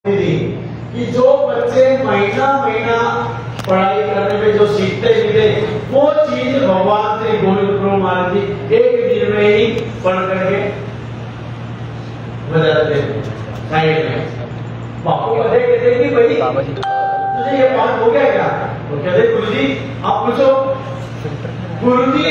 कि जो बच्चे महीना महीना पढ़ाई करने में जो सीखते थे वो चीज भगवान श्री गोविंद गुरु महाराज जी एक दिन में ही पढ़ करके बता देते साइड में। बापू कहते कि भाई तुझे ये पाठ हो गया क्या? तो कहते गुरुजी आप पूछो। गुरुजी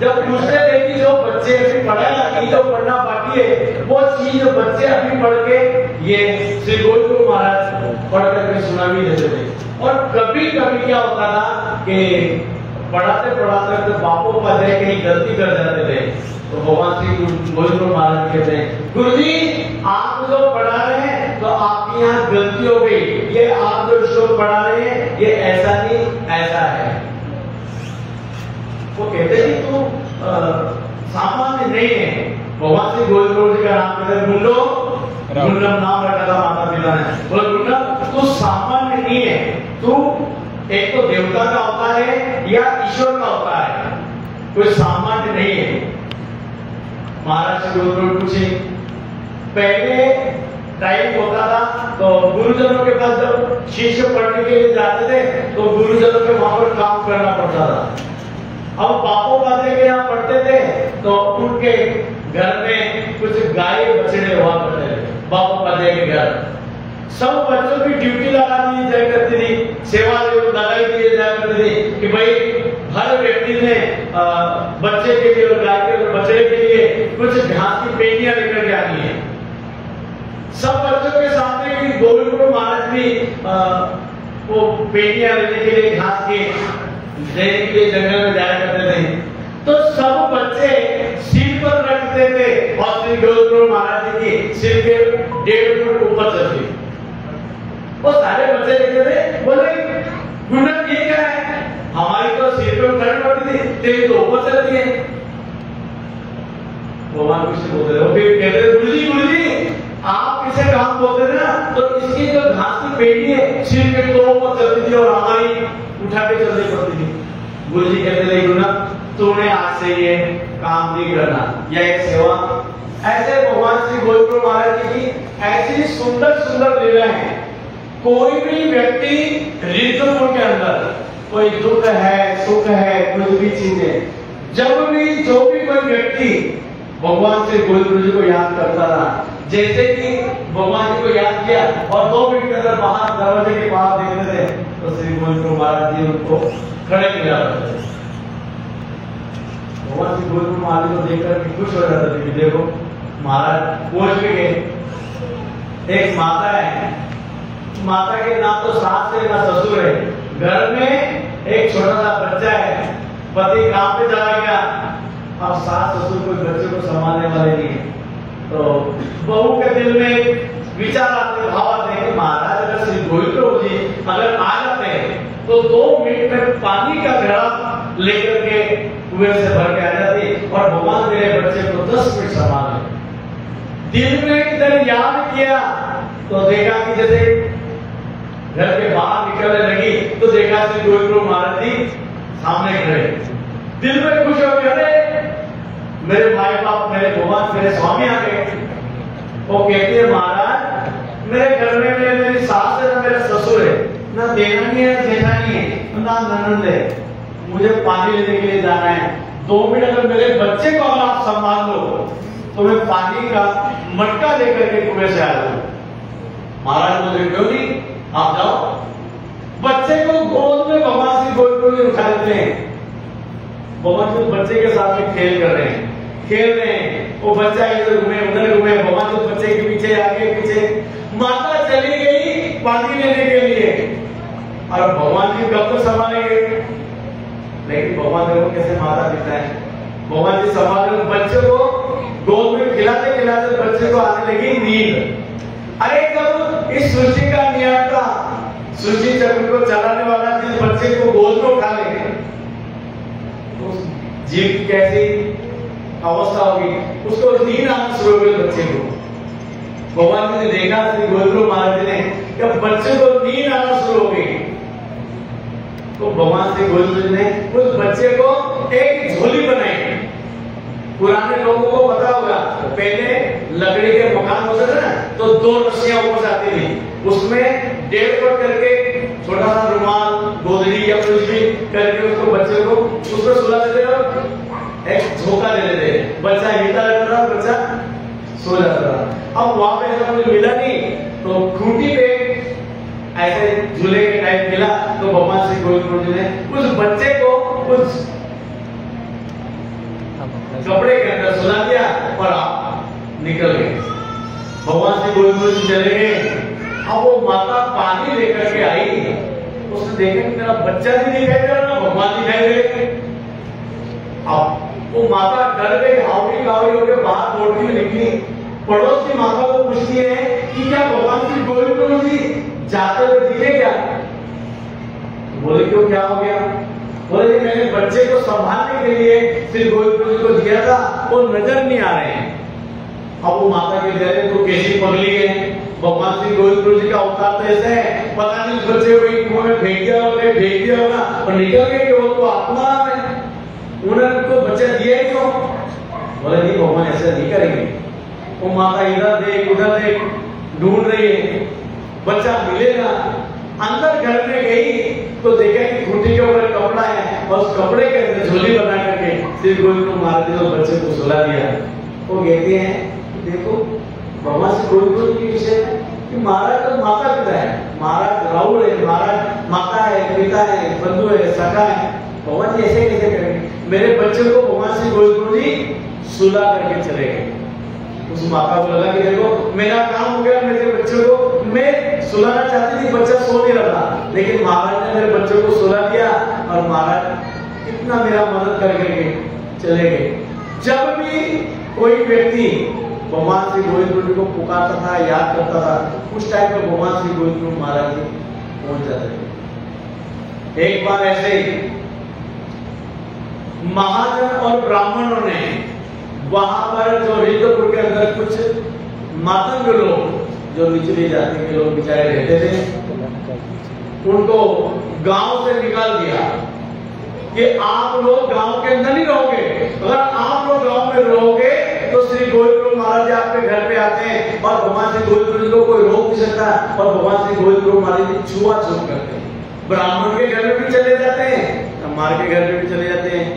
जब पूछते थे कि जो बच्चे अभी पढ़ा जो पढ़ना बाकी है वो चीज बच्चे अभी पढ़ के ये श्री गोविंद गुरु महाराज पढ़ करके सुना भी देते थे। और कभी कभी क्या होता था कि पढ़ाते पढ़ाते तो बापू पढ़े कहीं गलती कर जाते थे तो भगवान श्री गोविंद गुरु महाराज कहते हैं गुरुजी आप जो पढ़ा रहे हैं तो आपकी यहाँ गलती हो गई, ये आप जो श्लोक पढ़ा रहे हैं ये ऐसा नहीं ऐसा है। वो कहते हैं तू सामान्य नहीं है। भगवान श्री गोविंद गुरु जी का नाम कहते हैं गुंडम नाम रखा था माता पिता ने। बोले गुंडम तू सामान्य नहीं है, तू एक तो देवता का अवतार है या ईश्वर का अवतार है, कोई सामान्य नहीं है। महाराज श्री गोविंद गुरु पूछे पहले टाइम होता था तो गुरुजनों के पास जब शिष्य पढ़ने के लिए जाते थे तो गुरुजनों के वहां पर काम करना पड़ता था। अब बापू दादे के यहाँ पढ़ते थे तो उनके घर में कुछ गाय बछड़े हुआ करते थे। बापू दादे के घर सब बच्चों की ड्यूटी लगा दी जाया करती थी, सेवा लगाई दी जाया करती थी कि भाई हर व्यक्ति ने बच्चे के लिए और गाय के बछड़े के लिए कुछ घास की पेटियां लेकर के आनी है। सब बच्चों के सामने गोविंद गुरु महाराज भी वो पेटियां लेने के लिए घास के देने के लिए जंगल में जाया करते थे। तो सब बच्चे सिर पर रखते थे और श्री गुरु महाराज जी की सिर के 1.5 फुट ऊपर चलती। वो सारे बच्चे देखते थे, बोले गुंडन ये क्या है, हमारी तो सिर पे उठानी पड़ती थी, तेरी तो ऊपर चलती है। भगवान कुछ बोलते थे, फिर कहते थे गुरुजी आप इसे काम बोलते थे ना तो इसकी जो घास की पेटी है सिर के तो ऊपर चलती थी और हमारी उठा के चलनी पड़ती थी। गुरुजी कहते थे गुरुनाथ तूने आज से ये काम नहीं करना, यह एक सेवा। ऐसे भगवान श्री गोविंद गुरु महाराज जी की ऐसी सुंदर सुंदर लीलाएं हैं। कोई भी व्यक्ति ऋतुपुर के अंदर कोई दुख है सुख है कुछ भी चीज है, जब भी जो भी कोई व्यक्ति भगवान श्री गोविंद गुरु जी को याद करता था, जैसे कि भगवान जी को याद किया और 2 मिनट के अंदर बाहर दरवाजे के बाहर देखते थे तो श्री गोविंद गुरु महाराज जी उनको खड़े किया करते थे। भगवान श्री गोविंद गुरु महाराज को देखकर खुश हो जाते थे कि देखो महाराज पहुंच भी गए। एक माता है, माता के ना तो सास है ना ससुर है, घर में एक छोटा सा बच्चा है, पति काम पे चला गया, अब सास ससुर कोई बच्चे को संभालने वाले नहीं है। तो बहू के दिल में विचार आते भाव आते हैं कि महाराज अगर श्री गोविंद गुरु जी अगर आ जाते हैं तो 2 मिनट में पानी का घड़ा लेकर के कुएं से भर के आ जाती और भगवान मेरे बच्चे को 10 मिनट संभाल। दिल में इधर याद किया तो देखा कि जैसे घर के बाहर निकलने लगी तो देखा श्री गोविंद गुरु महाराज जी सामने खड़े। दिल में खुश हो गया, मेरे भाई बाप मेरे भगवान मेरे स्वामी आ गए। वो कहती है महाराज मेरे घर में मेरी सास है ना मेरा ससुर है, ना देनानी है जेठानी है ना ननद है, मुझे पानी लेने के लिए जाना है। 2 मिनट अगर मेरे बच्चे को अगर आप संभाल लो तो मैं पानी का मटका लेकर के कुएं से आ जाऊं। महाराज बोले क्यों नहीं, आप जाओ। बच्चे को गोद में भगवान श्री गोविंद गुरु जी उठा लेते हैं। भगवान जी बच्चे के साथ में खेल कर रहे हैं, वो बच्चा इधर घूमे उधर घूमे, भगवान जी बच्चे के पीछे आगे पीछे। माता चली गई पानी लेने के लिए और भगवान जी कब तक संभालेंगे, लेकिन भगवान देखो कैसे माता पिता है, भगवान जी संभाल बच्चे को गोद में खिलाते खिलाते बच्चे को आने लगी नींद। अरे जब इस सृष्टि का नियंता सृष्टि चक्र को चलाने वाला जिस बच्चे को गोद में उठा लेंगे तो जीव की कैसी अवस्था होगी, उसको नींद आना शुरू हो गई बच्चे को। भगवान जी ने देखा श्री गोविंद गुरु महाराज जी ने कि बच्चे को नींद आना शुरू हो गई तो भगवान श्री गोविंद गुरु जी ने उस बच्चे को एक झोली बनाई। पुराने लोगों को पता होगा पहले लकड़ी के मकान होते थे ना, तो 2 रस्सियां ऊपर जाती थी, उसमें 1.5 फुट करके छोटा सा रुमाल, गोदड़ी या कुछ भी करके उसको बच्चे को उसको सुला देते और एक झोंका दे देते, बच्चा हिलता रहता था, बच्चा सो जाता था। अब वहां पे ऐसा मुझे मिला नहीं, तो खूंटी पे ऐसे झूले के टाइप मिला, तो भगवान श्री गोविंद जी ने उस बच्चे को उस कपड़े के अंदर सुला दिया और आप निकल गए। भगवान श्री गोविंद जी चले गए। अब वो माता पानी लेकर के आई, उसने देखा कि मेरा बच्चा भी दिखाई दे रहा, भगवान दिखाई दे रहे। अब वो माता डर गई, हावड़ी कावड़ी होकर बाहर दौड़ती हुई निकली, पड़ोस की माता को पूछती है कि क्या भगवान श्री गोविंद जी जाते हुए दिखे क्या? बोले क्यों, क्या हो गया? बोले मैंने बच्चे को संभालने के लिए श्री गोविंद जी को दिया था, वो नजर नहीं आ रहे हैं। अब वो माता के दे तो कैसी पगली है, भगवान श्री गोविंद जी का अवतार तो ऐसा है, पता नहीं उस बच्चे को कुएं में फेंक दिया होगा और निकल गए कि वो तो आत्मा है, उन्होंने उनको बच्चा दिया ही क्यों? बोले नहीं, भगवान ऐसा नहीं करेंगे। वो माता इधर देख उधर देख ढूंढ रही है, बच्चा मिलेगा। अंदर घर में गई तो देखा कि खूंटी के ऊपर कपड़ा है और उस कपड़े के अंदर झोली बना करके श्री गोविंद को मार दिया और बच्चे को सुला दिया। वो कहते हैं देखो भगवान श्री गोविंद के विषय में कि महाराज तो माता पिता है, महाराज राहुल है, महाराज माता है, पिता है, बंधु है, सखा है। भगवान जी ऐसे कैसे करेंगे? मेरे बच्चे को भगवान श्री गोविंद जी सुला करके चले गए। उस माता को लगा कि देखो मेरा काम हो गया, मेरे बच्चे को मैं सुलाना चाहती थी, बच्चा सो नहीं रहा, लेकिन महाराज ने मेरे बच्चे को सुला दिया और महाराज इतना मेरा मदद करके चले गए। जब भी कोई व्यक्ति भगवान श्री गोविंद जी को पुकारता था, याद करता था, उस टाइम पर भगवान श्री गोविंद महाराज जी पहुंच जाते थे। एक बार ऐसे ही महाजन और ब्राह्मणों ने वहां पर जो रिद्धपुर के अंदर कुछ मातंग लोग, जो निचली जाति के लोग बेचारे रहते थे, उनको गांव से निकाल दिया कि आप लोग गांव के अंदर नहीं रहोगे, अगर आप लोग गांव में रहोगे तो श्री गोविंद महाराज आपके घर पे आते हैं और भगवान श्री गोविंद को कोई रोक नहीं सकता, और भगवान श्री गोविंद महाराज जी छुआछूत करते हैं। ब्राह्मण के घर में भी चले जाते हैं, मार के घर में भी चले जाते हैं,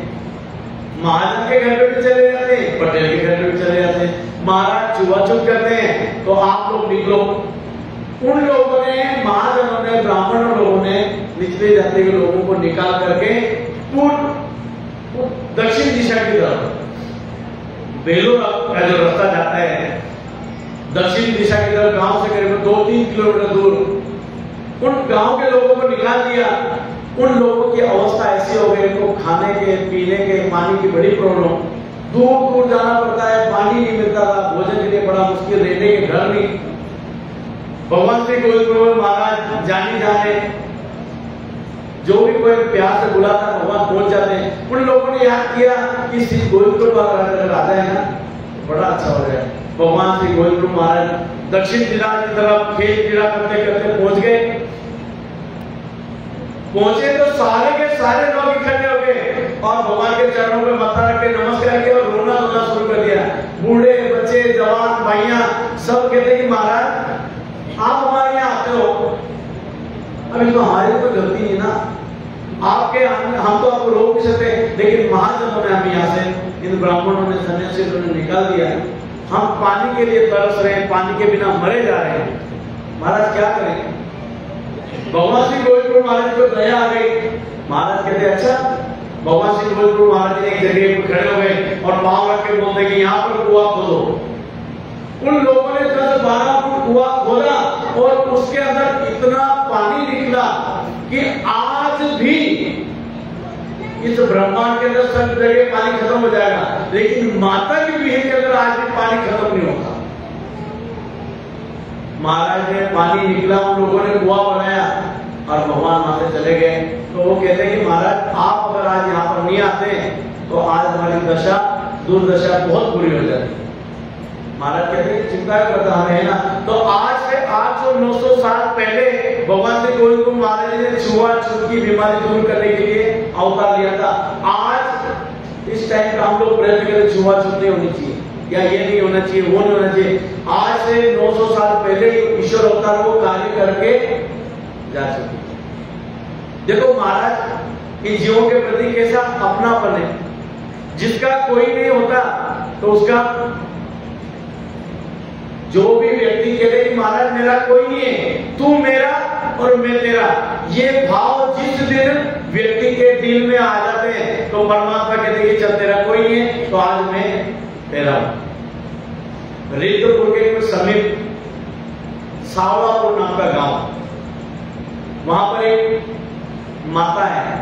महाजन के घर में भी चले जाते हैं, पटेल के घर में भी चले जाते हैं। महाराज छुआछूत करते हैं तो आप लोग निकलो। उन लोगों ने, महाजनों ने, ब्राह्मणों लोगों ने निचले जाति के लोगों को निकाल करके दक्षिण दिशा की तरफ, बेलूर का जो रास्ता जाता है दक्षिण दिशा की तरफ, गांव से करीब 2-3 किलोमीटर दूर, उन गांव के लोगों को निकाल दिया। उन लोगों की अवस्था ऐसी हो गई, उनको खाने के, पीने के, पानी की बड़ी प्रॉब्लम, दूर दूर जाना पड़ता है, पानी नहीं मिलता था, भोजन के लिए बड़ा मुश्किल, रहने के घर नहीं। भगवान श्री गोविंद महाराज जानी जाने जो भी कोई प्यार से बुलाता भगवान पहुंच जाते हैं। उन लोगों ने याद किया कि श्री गोविंद राजा है ना, बड़ा अच्छा हो गया। भगवान श्री गोविंद महाराज दक्षिण दिशा की तरफ खेल क्रीड़ा करते करते पहुंच गए। पहुंचे तो सारे के सारे लोग इकट्ठे हो गए और भगवान के चरणों पे माथा रख के नमस्कार किया और रोना धोना शुरू कर दिया। बूढ़े, बच्चे, जवान, भाइयां सब कहते कि महाराज आप हमारे यहाँ आते हो, अभी तो हमारी कोई गलती नहीं ना, आपके हम तो आपको रोक नहीं सकते, लेकिन महाजनों ने हम यहाँ से, इन ब्राह्मणों ने, सन्यासियों ने निकाल दिया। हम पानी के लिए तरस रहे हैं, पानी के बिना मरे जा रहे हैं, महाराज क्या करें? भगवान श्री गोविंद महाराज को दया आ गई। महाराज कहते अच्छा, भगवान श्री गोविंद महाराज ने एक जगह पर खड़े हो गए और पांव रख के बोलते कि यहाँ पर कुआं खोदो। उन लोगों ने 10-12 फुट कुआं खोदा और उसके अंदर इतना पानी निकला कि आज भी इस ब्रह्मांड के अंदर सब जगह पानी खत्म हो जाएगा, लेकिन माता की विहीर के अंदर आज भी पानी खत्म नहीं होगा। महाराज ने पानी निकला, उन लोगों ने कुआं बनाया और भगवान वहां से चले गए। तो वो कहते हैं कि महाराज आप अगर आज यहाँ पर नहीं आते तो आज हमारी दशा, दुर्दशा बहुत बुरी हो जाती। महाराज कहते हैं चिंता करता हमें है ना। तो आज से 800-900 साल पहले भगवान श्री गोविंद महाराज ने छुआछूत की बीमारी दूर करने के लिए अवतार लिया था। आज इस टाइम का हम लोग प्रयत्न करें छुआछूत नहीं होनी चाहिए। या ये नहीं होना चाहिए, वो नहीं होना चाहिए। आज से 900 साल पहले ईश्वर अवतार वो कार्य करके जा चुके। देखो महाराज इन जीवों के प्रति कैसा अपनापन है। जिसका कोई नहीं होता तो उसका जो भी व्यक्ति कहते कि महाराज मेरा कोई नहीं है, तू मेरा और मैं तेरा, ये भाव जिस दिन व्यक्ति के दिल में आ जाते हैं तो परमात्मा कहते हैं कि चल तेरा कोई नहीं है तो आज मैं तेरा हूं। रिद्धपुर के कुछ समीप सावलापुर नाम का गांव, वहां पर एक माता है।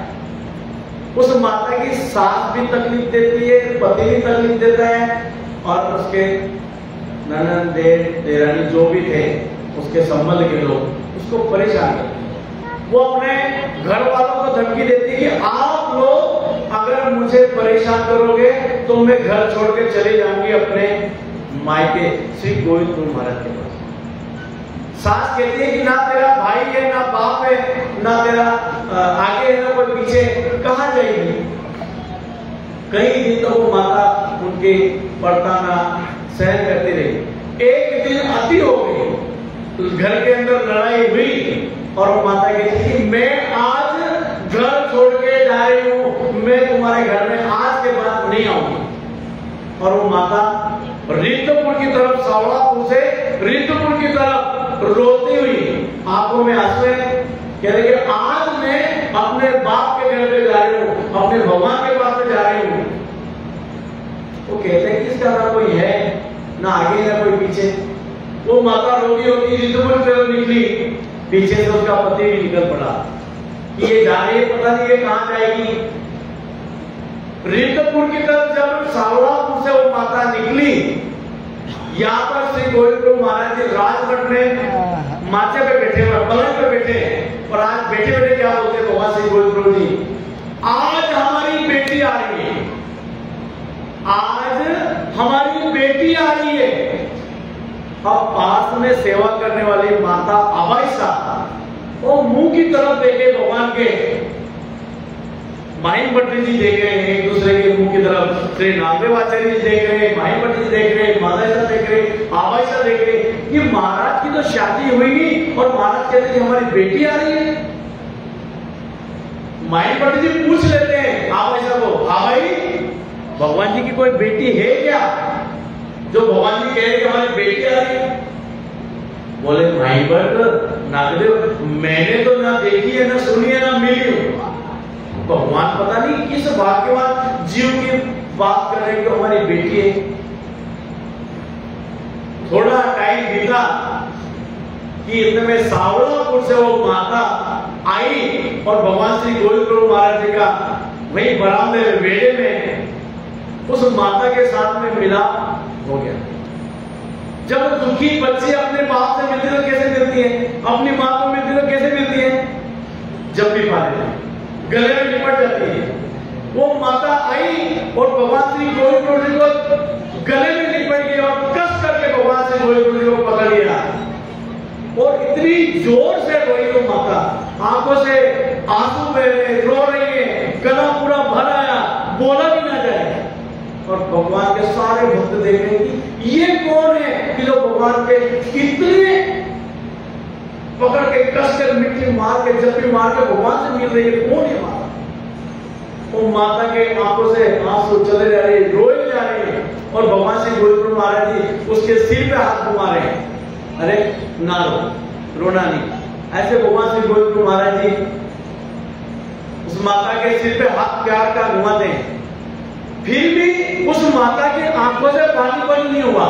उस माता की सास भी तकलीफ देती है, पति भी तकलीफ देता है और उसके ननद देरानी जो भी थे उसके संबंध के लोग उसको परेशान करते हैं। वो अपने घर वालों को धमकी देती है कि आप लोग अगर मुझे परेशान करोगे तो मैं घर छोड़ के चले जाऊंगी अपने मायके श्री गोविंदपुर महाराज के पास। सास कहती है कि ना तेरा भाई है, ना बाप है, ना तेरा आगे है, ना कोई पीछे, कहां जाएगी। कई दिन तो वो माता उनके पड़ताना सहन करती रही। एक दिन अति हो गई तो घर के अंदर लड़ाई हुई और वो माता कहती कि मैं आज घर छोड़ के जा रही हूं, मैं तुम्हारे घर में आज के बाद नहीं आऊंगी। और वो माता रिद्धपुर की तरफ, सावलापुर से रिद्धपुर की तरफ रोती हुई आंखों में आंसू कह रही है आज मैं अपने बाप के घर पे जा रही हूं, अपने भगवान के पास में जा रही हूं। वो कहते हैं कि इसका ना कोई है, ना आगे ना कोई पीछे। वो माता रोगी होगी रिद्धपुर की तरफ निकली, पीछे से उसका पति भी निकल पड़ा कि ये जा रही है, पता नहीं ये कहां जाएगी। रिद्धपुर की तरफ जब सावलापुर से वो माता निकली, यहाँ पर श्री गोविंदपुर महाराज जी राजमठ में माचे पे बैठे हुए, पलंग पे बैठे हैं और आज बैठे बैठे क्या बोलते हैं भगवान श्री गोविंदपुर जी, आज हमारी बेटी आ रही है, आज हमारी बेटी आ रही है। अब पास में सेवा करने वाली माता अबाइसा वो मुंह की तरफ देखे भगवान के, माहिम भट्टी जी देख रहे हैं एक दूसरे के मुंह की तरफ, श्री नामदेव आचार्य जी देख रहे हैं, माहिम भट्टी जी देख रहे हैं, माता देख रहे हैं, आबाइसा देख रहे हैं कि महाराज की तो शादी हुई नहीं और महाराज कहते हैं कि हमारी बेटी आ रही है। माहिम भट्टी जी पूछ लेते हैं आबाइसा को, हाँ भाई भगवान जी की कोई बेटी है क्या, जो भगवान जी कह रहे कि हमारी बेटी आ रही है। बोले माहिम भट्ट नागदेव मैंने तो ना देखी है, ना सुनी है, ना मिली हूं। भगवान पता नहीं किस भाग्यवान जीव की बात कर रहे हैं कि हमारी बेटी है। थोड़ा टाइम बीता कि इतने में सावलापुर से वो माता आई और भगवान श्री गोविंदपुर महाराज जी का वही बरामदे में बेड़े में उस माता के साथ में मिलाप हो गया। जब दुखी बच्चे अपने बाप से मिलती तो कैसे मिलती है, अपनी माँ को मिलती तो कैसे मिलती है, जब भी पाले गले में लिपट जाती है। वो माता आई और भगवान श्री गोविंदपुर जी को गले में लिपट गई और कस करके भगवान श्री गोविंदपुर जी को पकड़ लिया और इतनी जोर से रोई वो माता, आंखों से आंसू बह रहे, रो रही है, गला पूरा भर आया, बोला भी ना जाए। और भगवान के सारे भक्त देख रहे कि ये कौन है कि जो भगवान के कितने पकड़ के कस कर मिट्टी मार के जब भी मार के भगवान से मिल रही है, कौन है माता। वो माता के आंखों से आंसू चले जा रहे, रोए जा रहे हैं और भगवान श्री गोविंदपुर महाराज जी उसके सिर पे हाथ घुमा रहे हैं। अरे ना रो, रोना नहीं। ऐसे भगवान श्री गोविंदपुर महाराज जी उस माता के सिर पे हाथ प्यार का घुमाते हैं, फिर भी उस माता की आंखों से पानी बंद नहीं हुआ।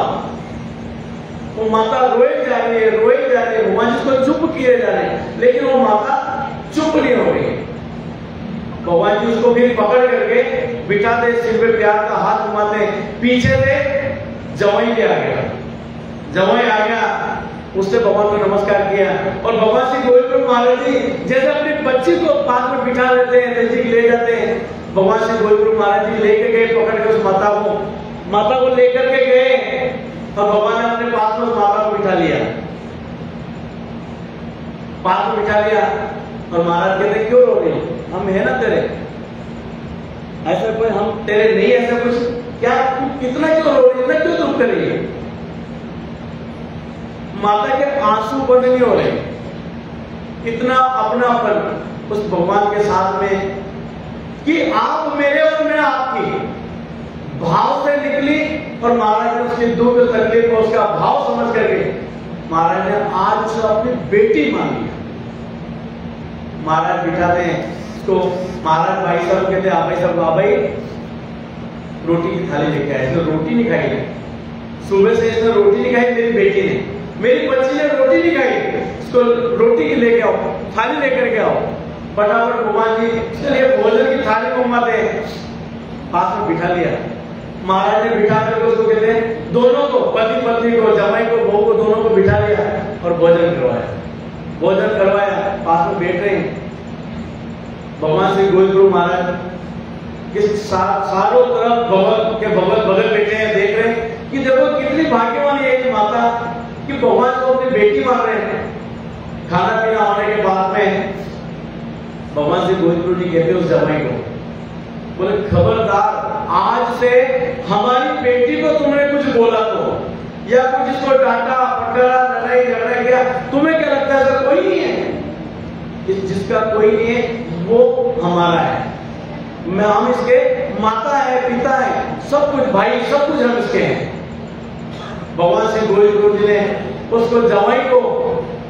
वो माता रोए जा रही है, रोए जा रही है, भगवान जी को चुप किए जा रहे हैं, लेकिन वो माता चुप नहीं हो रही। भगवान जी उसको फिर पकड़ करके बिठाते, सिर पे प्यार का हाथ घुमाते, पीछे से जवाई भी आ गया, जवाई आ गया, उससे भगवान को नमस्कार किया और भगवान श्री गोविंदपुर महाराज जी जैसे अपने बच्चे को पास में बिठा लेते हैं, नजदीक ले जाते हैं, भगवान श्री गोविंदपुर महाराज जी लेके गए पकड़ के उस माता को लेकर के गए और भगवान ने अपने पास में उस माता को बिठा लिया, पास में बिठा लिया और महाराज कहते क्यों रो रही, हम है ना तेरे, ऐसा कोई हम तेरे नहीं, ऐसा कुछ क्या, कितना क्यों रो रही है, क्यों दुख करिए। माता के आंसू बंद नहीं हो रहे, इतना अपनापन उस भगवान के साथ में कि आप मेरे और मैं आपकी भाव से निकली। और महाराज ने उसकी दुख तकलीफ को उसका भाव समझ करके महाराज ने आज उसे अपनी बेटी मान लिया। महाराज बिठाते हैं तो महाराज भाई साहब कहते हैं, भाई साहब भाई रोटी की थाली लेके आए, इसने रोटी नहीं खाई, सुबह से इसने रोटी नहीं खाई, मेरी बेटी ने, मेरी बच्ची ने रोटी नहीं खाई, इसको रोटी की लेके आओ, थाली लेकर के आओ। फटाफट भगवान जी चलिए भोजन की थाली मंगवाते हैं, पास में बिठा लिया। महाराज ने बिठा करके उसको कहते हैं दोनों को, पति पत्नी को, जमाई को, बहू को, दोनों को बिठा लिया और भोजन करवाया। भोजन करवाया, पास में बैठ रहे हैं भगवान श्री गोविंद महाराज कि चारों तरफ भगवत के भगवत बगल बैठे हैं, देख रहे हैं कि देखो कितनी भाग्यवान है ये माता कि भगवान को अपनी बेटी मान रहे हैं। खाना पीना होने के बाद में भगवान श्री गोविंद जी कहते उस जमाई को, बोले खबरदार, आज से हमारी बेटी को तुमने कुछ बोला तो या कुछ इसको डांटा पटरा लड़ाई झगड़ा किया, तुम्हें क्या लगता है ऐसा कोई नहीं है? जिसका कोई नहीं है वो हमारा है, मैं हम इसके माता है, पिता है, सब कुछ भाई, सब कुछ हम इसके हैं। भगवान श्री गोविंद जी ने उसको जवाई को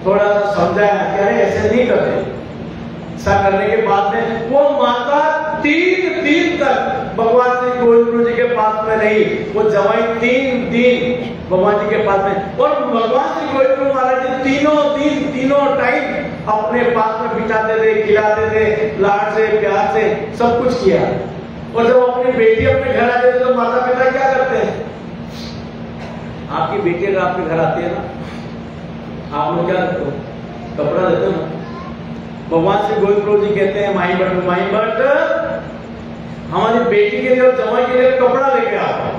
थोड़ा सा समझाया कि अरे ऐसे नहीं करते। ऐसा करने के बाद में वो माता 3 दिन तक भगवान श्री गोविंद जी के पास में रही, वो जवाई 3 दिन भगवान जी के पास में, और भगवान श्री गोविंद महाराज जी तीनों दिन तीनों टाइम अपने पास में बिठाते थे, खिलाते थे, लाड से प्यार से सब कुछ किया। और जब अपनी बेटी अपने घर आ जाती तो माता पिता क्या करते हैं? आपकी बेटी अगर आपके घर आती है ना, आप लोग क्या करते हो? कपड़ा देते हो ना। भगवान श्री गोविंद जी कहते हैं माई बट हमारी बेटी के लिए और जमाई के लिए कपड़ा लेके आओ,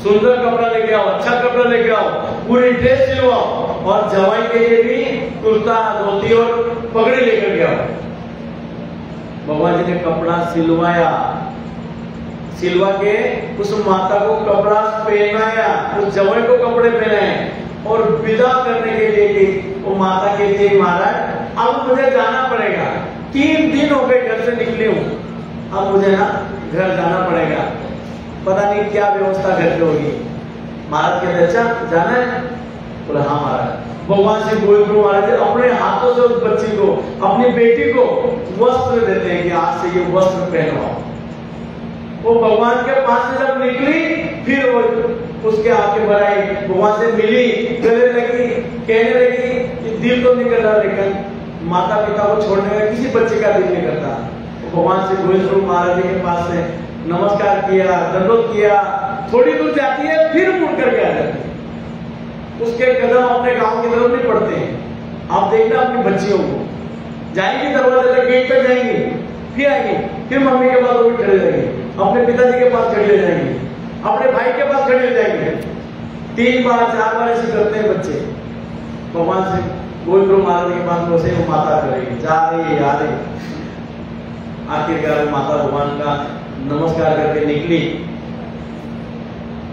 सुंदर कपड़ा लेके आओ, अच्छा कपड़ा लेके आओ, पूरी ड्रेस सिलवाओ, और जवाई के लिए भी कुर्ता धोती और पगड़ी लेकर के आओ। भगवान जी ने कपड़ा सिलवाया, सिलवा के उस माता को कपड़ा पहनाया, उस जवाई को कपड़े पहनाए और विदा करने के लिए कि वो माता कहती है महाराज अब मुझे जाना पड़ेगा, 3 दिन हो गए घर से निकली हूं, अब मुझे ना घर जाना पड़ेगा, पता नहीं क्या व्यवस्था घर पे होगी। महाराज कहते अच्छा जाना है? बोला हाँ महाराज। भगवान श्री गोविंद महाराज अपने हाथों से उस बच्ची को, अपनी बेटी को वस्त्र देते हैं कि आज से ये वस्त्र पहनवाओ। वो भगवान के पास से जब निकली, फिर वो उसके आगे बढ़ाई, भगवान से मिली, गले लगी, कहने लगी कि दिल तो नहीं कर रहा, लेकिन माता पिता को छोड़ने का किसी बच्चे का दिल नहीं करता। तो भगवान श्री गोविंद महाराज जी के पास से नमस्कार किया, दंडोत किया, थोड़ी दूर जाती है फिर मुड़ करके आ जाती है। उसके कदम अपने गांव की तरफ नहीं पड़ते हैं। आप देखना अपनी बच्चियों को, जाएंगी दरवाजे तक, गेट तक जाएंगी, फिर आएंगी, फिर मम्मी के पास वो भी खड़े रहेंगे, अपने पिताजी के पास खड़े हो जाएंगे, अपने भाई के पास खड़े हो जाएंगे। 3 बार 4 बार ऐसे करते हैं बच्चे। भगवान से गोविंद महाराज के पास वैसे वो माता करेगी, जा रही आ रही। आखिरकार माता भगवान का नमस्कार करके निकली,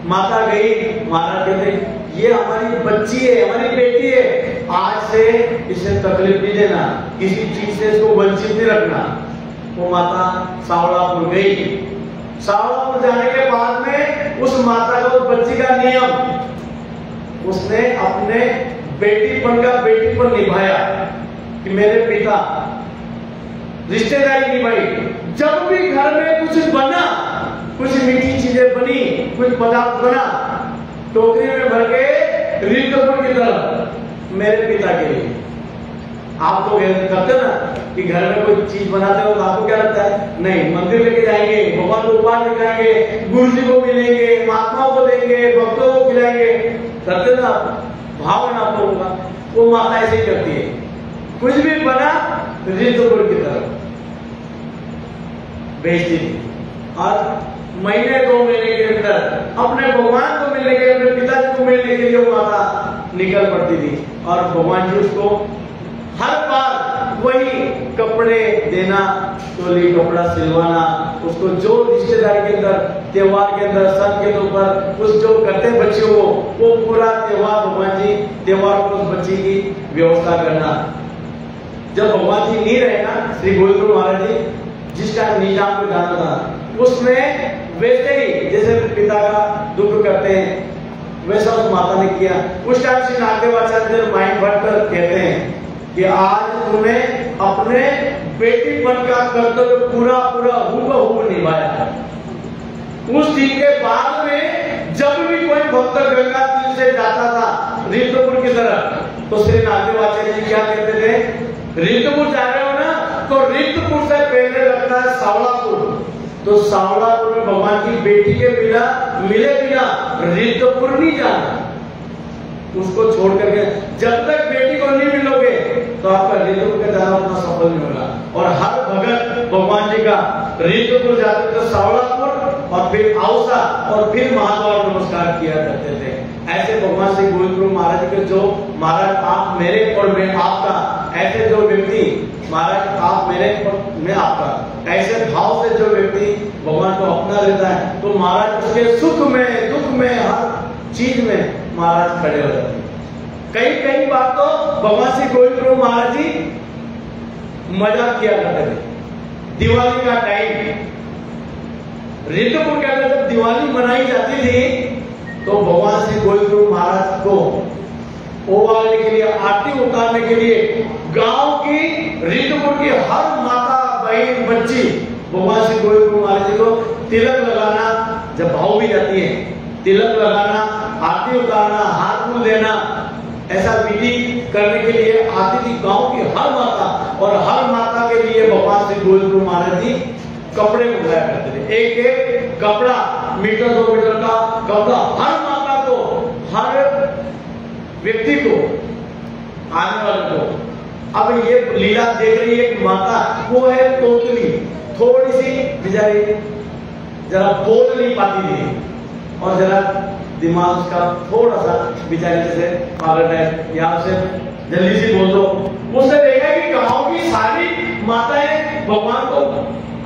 माता गई। महाराज कहते ये हमारी बच्ची है, हमारी बेटी है, आज से इसे तकलीफ नहीं देना, किसी चीज से इसको वंचित नहीं रखना। वो माता सावड़ापुर गई। सावड़ापुर जाने के बाद में उस माता का, उस बच्ची का नियम उसने अपने बेटीपन का बेटीपन निभाया कि मेरे पिता रिश्तेदारी निभाई। जब भी घर में कुछ बना, कुछ मीठी चीजें बनी, कुछ पदार्थ बना, टोकरी में भर के रीतपुर की तरफ मेरे पिता के लिए। आप तो करते ना कि घर में कोई चीज बनाते हो तो आपको क्या लगता है? नहीं, मंदिर लेके जाएंगे, भगवान को उपहार दिखाएंगे, गुरु जी को मिलेंगे, महात्माओं को देंगे, भक्तों को खिलाएंगे, करते ना भाव है ना आप लोगों का। वो माता ऐसे ही करती है, कुछ भी बना रीतपुर की तरफ भेजती थी। और महीने 2 महीने के अंदर अपने भगवान को मिलने के लिए, अपने पिताजी को मिलने के लिए वो माता निकल पड़ती थी। और भगवान जी उसको हर बार वही कपड़े देना, टोली कपड़ा सिलवाना, उसको जो रिश्तेदारी के अंदर, त्योहार के अंदर, सन के ऊपर उस जो करते बच्चों को, वो पूरा त्योहार भगवान जी त्योहार पर उस बच्चे की व्यवस्था करना। जब भगवान जी नहीं रहे ना, श्री गोविंद महाराज जी जिस टाइम निजाम को जाना था, उसमें वैसे ही जैसे पिता का दुख करते हैं वैसा उस माता ने किया। उस टाइम श्री नागदेवाचार्य माइंड भटकर कहते हैं कि आज तुम्हें अपने बेटीपन का कर्तव्य पूरा पूरा हूबहू निभाया। उस दिन के बाद में जब भी कोई भक्त गंगा तीर से जाता था रीतपुर की तरफ, तो श्री नागदेवाचार्य जी क्या कहते थे, रीतपुर जा रहे हो ना, तो रीतपुर से पहले लगता है सावलापुर। तो सावलापुर में भगवान की बेटी के बिना मिले बिना रीतपुर नहीं जाना। उसको छोड़ करके जब तक बेटी को नहीं मिलोगे तो आपका रीतपुर का जाना उतना सफल नहीं होगा। और हर भगत भगवान जी का रीतपुर जाते तो सावलापुर और फिर औसा और फिर महाद्वार नमस्कार किया करते थे। ऐसे भगवान श्री गोविंद महाराज के जो महाराज आप मेरे और मैं आपका, ऐसे जो व्यक्ति महाराज आप मेरे और मैं आपका, ऐसे भाव से जो व्यक्ति भगवान को अपना लेता है तो महाराज उसके सुख में दुख में हर चीज में महाराज खड़े हो जाते हैं। कई बार तो भगवान श्री गोविंद महाराज जी मजाक किया करते थे। दिवाली का टाइम रीतपुर के अंदर जब दिवाली मनाई जाती थी तो भगवान श्री गोविंद महाराज को ओवालने के लिए, आरती उतारने के लिए गांव की रीतपुर की हर माता बहन बच्ची भगवान श्री गोविंद महाराज जी को तिलक लगाना, जब भाव भी जाती है तिलक लगाना, आरती उतारना, हाथ फूल देना, ऐसा विधि करने के लिए आती थी गांव की हर माता। और हर माता के लिए भगवान श्री गोविंद महाराज जी कपड़े उठाया करते थे। एक एक कपड़ा, मीटर 2 मीटर का कपड़ा हर माता को, हर व्यक्ति को, आने वाले को। अब ये लीला देख रही है एक माता, वो है तोतली, थोड़ी सी बेचारी जरा बोल नहीं पाती थी और जरा दिमाग उसका थोड़ा सा बेचारी जैसे पागल है, यहाँ से जल्दी से बोल दो। उसने देखा कि गांव की सारी माताएं भगवान को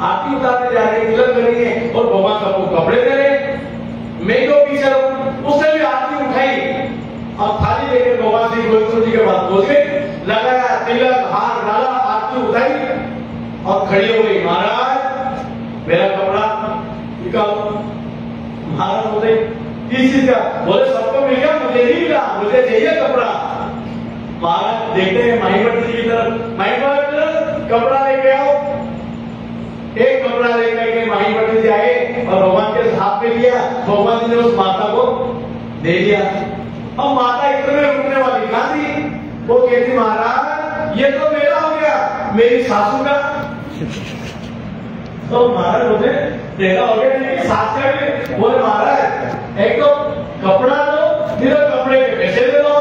आरती उतारने जा रही, तिलक कर रही है और भगवान सबको कपड़े दे रहे, मैं तो पीछे रहूं। उसने भी आरती उठाई और थाली लेकर भगवान श्री गोविंद जी के पास पहुंच गए, लगाया तिलक, हार डाला, आरती उठाई और खड़ी हो गई। महाराज मेरा कपड़ा निकालो। महाराज बोले किस चीज का? बोले सबको मिल गया, मुझे नहीं मिला, मुझे चाहिए कपड़ा। महाराज देखते हैं माहीपत जी की तरफ, माहीपत कपड़ा लेके आओ। एक कपड़ा लेकर के माहीपत जी आए और भगवान के हाथ में लिया, भगवान जी ने उस माता को दे दिया। अब माता इतने रुकने वाली कहां थी, वो कहती महाराज ये तो मेरा हो गया, मेरी सासू का। तो महाराज बोले तेरा हो गया नहीं, सास का भी। बोले महाराज एक तो कपड़ा दो, फिर कपड़े के पैसे दे दो।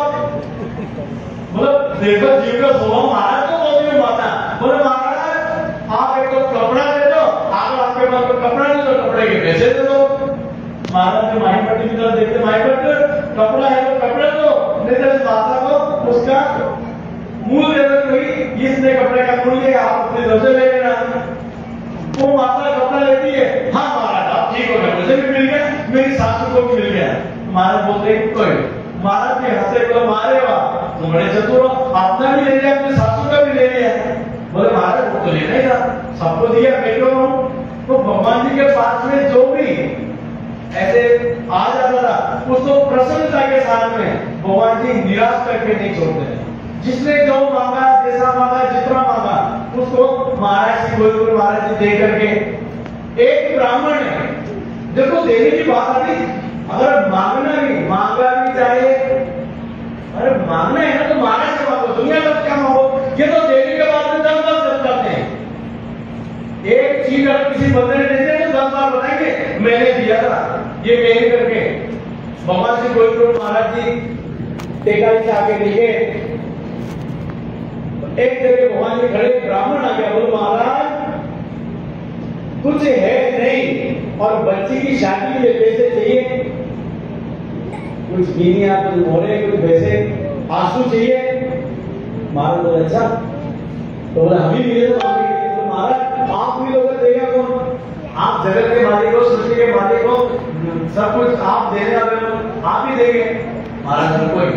मतलब देखो जीव का स्वभाव महाराज को बोलती है माता। बोले महाराज आप एक तो कपड़ा दे दो, आगे आपके पास कपड़ा नहीं तो कपड़े के पैसे दे दो। महाराज ने माहीपट्टी की तरफ देखते, माहीपट्टी कपड़ा है तो कपड़ा दो, नहीं तो माता को उसका मूल दे दो, इसने कपड़े का मूल लिया, आप अपने तरफ से ले लेना। वो माता कपड़ा लेती है, हाँ महाराज आप ठीक हो गए, मुझे भी मिल गया, मेरी सासू को भी मिल गया। महाराज बोलते कोई, महाराज के हंसते बोले मारे वाह तुम बड़े चतुर हो, अपना भी ले लिया, अपने सासू का भी ले लिया। बोले महाराज वो तो लेना ही था, सबको दिया, मैं क्यों हूं? तो भगवान जी के पास में जो भी ऐसे आ जाता था उसको प्रसन्नता के साथ में भगवान जी निराश करके नहीं छोड़ते। जिसने जो मांगा, जैसा मांगा, जितना मांगा उसको महाराज श्री गोविंद महाराज जी दे करके। एक ब्राह्मण है, देखो देने की बात आती, अगर मांगना भी चाहिए, अरे मांगना है ना तो महाराज से मांगो, दुनिया में क्या मांगो, ये तो देने के बाद में 10 बार चल जाते हैं। एक चीज अगर किसी बंदे ने दे दिया तो 10 बार बताएंगे मैंने दिया था, ये मैंने करके। भगवान श्री गोविंद महाराज जी टेका नीचे आके लिखे, एक जगह भगवान जी खड़े, ब्राह्मण आ गया, बोलो महाराज कुछ है नहीं और बच्ची की शादी के लिए पैसे चाहिए, कुछ गिनिया, कुछ मोरे, कुछ पैसे, आंसू चाहिए। महाराज बोले अच्छा तो बोला हम ही मिले तो महाराज आप मिलोगे देगा कौन? आप जगत के मालिक हो, सृष्टि के मालिक हो, सब कुछ आप देने वाले हो, आप ही देंगे। महाराज कोई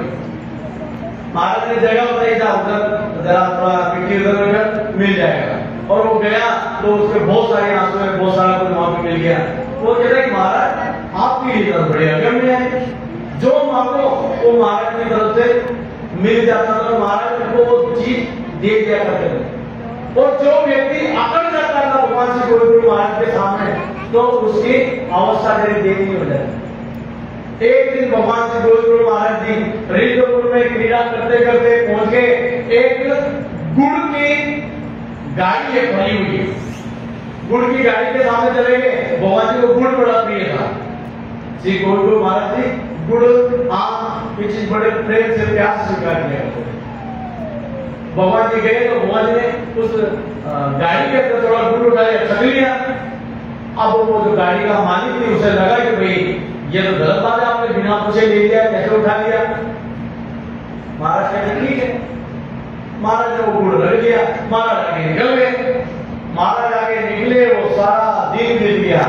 महाराज ने जगह बताई था उधर जरा थोड़ा मिट्टी उधर मिल जाएगा। और वो गया तो उसके बहुत सारे आंसू है, बहुत सारा कुछ वहां पे मिल गया। वो कहता है महाराज आपकी ही तरफ बड़े अगम्य है, जो मांगो वो महाराज की तरफ से मिल जाता था। महाराज को वो चीज दे दिया करते थे। और जो व्यक्ति अकड़ जाता था भगवान श्री गुरु महाराज के सामने तो उसकी अवस्था जरी देनी हो जाती। एक दिन भगवान श्री गुरु महाराज जी रिद्धपुर में क्रीड़ा करते करते पहुंच गए। एक गुड़ की गाड़ी है भरी हुई, गुड़ की गाड़ी के सामने चले गए। भगवान जी को गुड़ बड़ा प्रिय था। श्री गुरु महाराज जी गुड़ आम की चीज बड़े प्रेम से प्यार से स्वीकार किया। भगवान जी गए तो भगवान जी ने उस गाड़ी के अंदर थोड़ा गुड़ उठाया, छक लिया। अब वो जो गाड़ी का मालिक थी उसे लगा कि भाई ये तो गलत बात है, आपने बिना पूछे ले लिया, कैसे उठा लिया? महाराज कहते ठीक है। महाराज ने वो गुड़ रख लिया, महाराज आगे निकल गए। महाराज आगे निकले, वो सारा दिन बीत गया,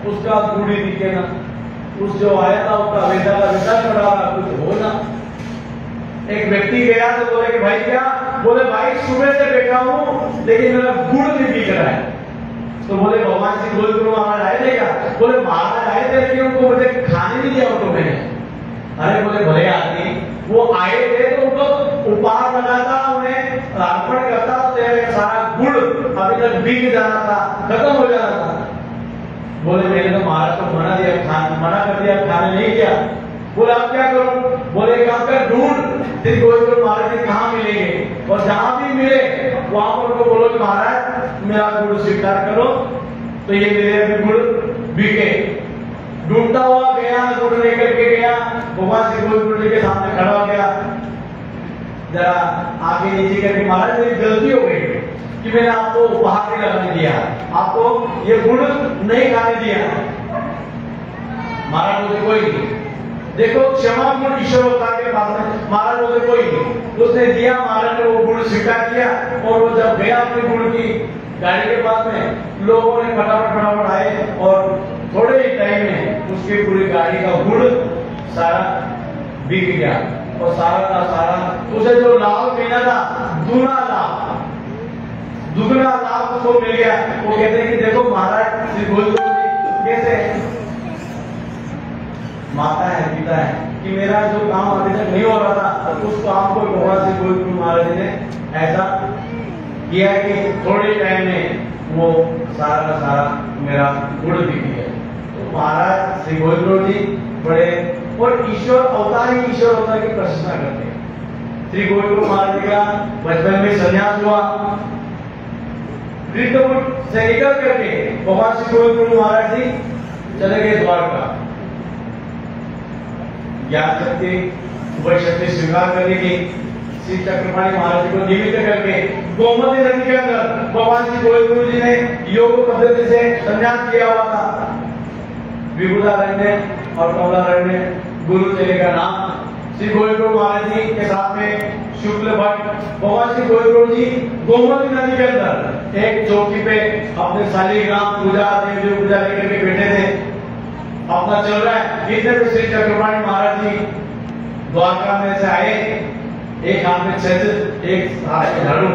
उसका गुड़ ही दिखे ना। उस जो आया था उसका वेदा का विचार कर रहा कुछ हो ना। एक व्यक्ति गया तो बोले कि भाई क्या? बोले भाई सुबह से बैठा हूँ लेकिन मेरा गुड़ नहीं दिख रहा है। तो बोले भगवान श्री गुरु महाराज आए थे क्या? बोले महाराज आए थे लेकिन उनको मुझे खाने नहीं दिया उनको मैंने। अरे बोले भले आदमी, वो आए थे तो उनको उपहार लगाता, उन्हें अर्पण करता, तेरे सारा गुड़ अभी तक बिक जाना था, खत्म हो जाना था। बोले मैंने तो महाराज को मना कर दिया, खाने नहीं दिया। बोले आप क्या करो? बोले काम कर ढूंढ श्री गुरु महाराज जी कहाँ मिलेंगे, और जहां भी मिले वहां पर उनको बोलो कि महाराज मेरा गुड़ स्वीकार करो। तो ये मेरे गुड़ बिके। ढूंढता हुआ गया, गुड़ लेकर के गया, भगवान श्री गुरु जी के सामने खड़ा हो गया। जरा आगे नीचे करके महाराज मेरी गलती हो गई कि मैंने आपको उपहार नहीं लगाने दिया, आपको ये गुड़ नहीं खाने दिया। महाराज मुझे कोई नहीं, देखो क्षमा गुण ईश्वर होता के पास में। महाराज मुझे कोई नहीं, उसने दिया। महाराज ने वो गुड़ स्वीकार किया और वो जब गया अपने गुड़ की गाड़ी के पास में, लोगों ने फटाफट आए और थोड़े ही टाइम में उसकी पूरी गाड़ी का गुड़ सारा बिक गया। और सारा का सारा उसे जो लाभ मिला था दुगना लाभ उसको मिल गया। वो कहते हैं कि देखो महाराज श्री गुरु कैसे माता है, पिता है, कि मेरा जो काम अभी तक नहीं हो रहा था उस काम को भगवान श्री गुरु महाराज जी ने ऐसा किया कि थोड़े टाइम में वो सारा का सारा मेरा गुड़ बिक गया। तो महाराज श्री गुरु जी बड़े, और ईश्वर अवतार ही ईश्वर अवतार की प्रशंसा करते हैं। श्री गुरु महाराज जी का बचपन में संन्यास हुआ। रिद्धपुर से निकल करके भगवान श्री गुरु महाराज जी चले गए द्वारका। ज्ञान शक्ति वही शक्ति स्वीकार करने की श्री चक्रपाणी महाराज जी को निमित्त करके गोमती नदी के अंदर भगवान श्री गुरु जी ने योग पद्धति से संन्यास किया हुआ था। विबुधारण्य और कमलारण्य गुरु चले का नाम। श्री गुरु महाराज जी के साथ में शुक्ल भट्ट भगवान श्री गुरु जी गोमती नदी के अंदर एक चौकी पे अपने शालीग्राम पूजा देवी पूजा लेकर के बैठे थे। अपना चल रहा है। इतने में श्री चक्रपाणी महाराज जी द्वारका में से आए, एक हाथ में छत्र, एक हाथ में झाड़ू।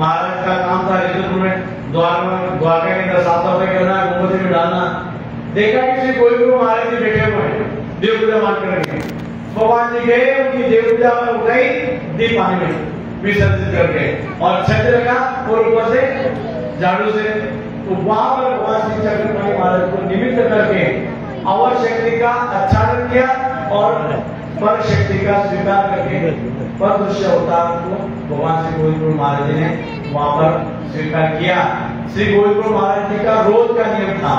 महाराज का काम था रिद्धपुर में द्वारका के अंदर साफ सफाई करना, गोमती में डालना। देखा कि श्री गुरु महाराज जी बैठे हुए हैं देव पूजा मान करके। भगवान जी गए, उनकी देव पूजा में उठाई, दीप पानी में विसर्जित करके और छत्र का और ऊपर से झाड़ू से। तो वहां पर भगवान श्री चक्रपाणी महाराज को निमित्त करके अवर शक्ति का आचरण किया और पर शक्ति का स्वीकार करके पर दृश्य अवतार को भगवान श्री गुरु महाराज जी ने वहां पर स्वीकार किया। श्री गुरु महाराज जी का रोज का नियम था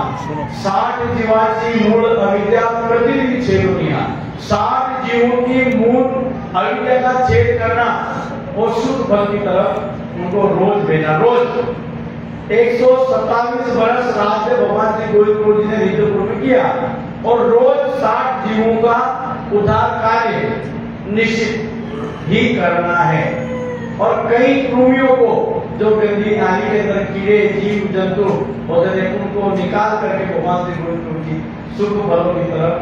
60 जीवाची मूल अविद्या प्रतिदिन छेदनिया। 60 जीवों की मूल अविद्या का छेद करना और शुद्ध फल की तरफ उनको रोज भेजना। रोज 127 वर्ष राज्य भगवान श्री गुरु जी ने रिद्धपुर में किया और रोज 60 जीवों का उद्धार कार्य निश्चित ही करना है। और कई कृमियों को जो गंदी नाली के अंदर कीड़े जीव जंतु होते थे उनको निकाल करके भगवान श्री गोविंद की सुख फलों की तरफ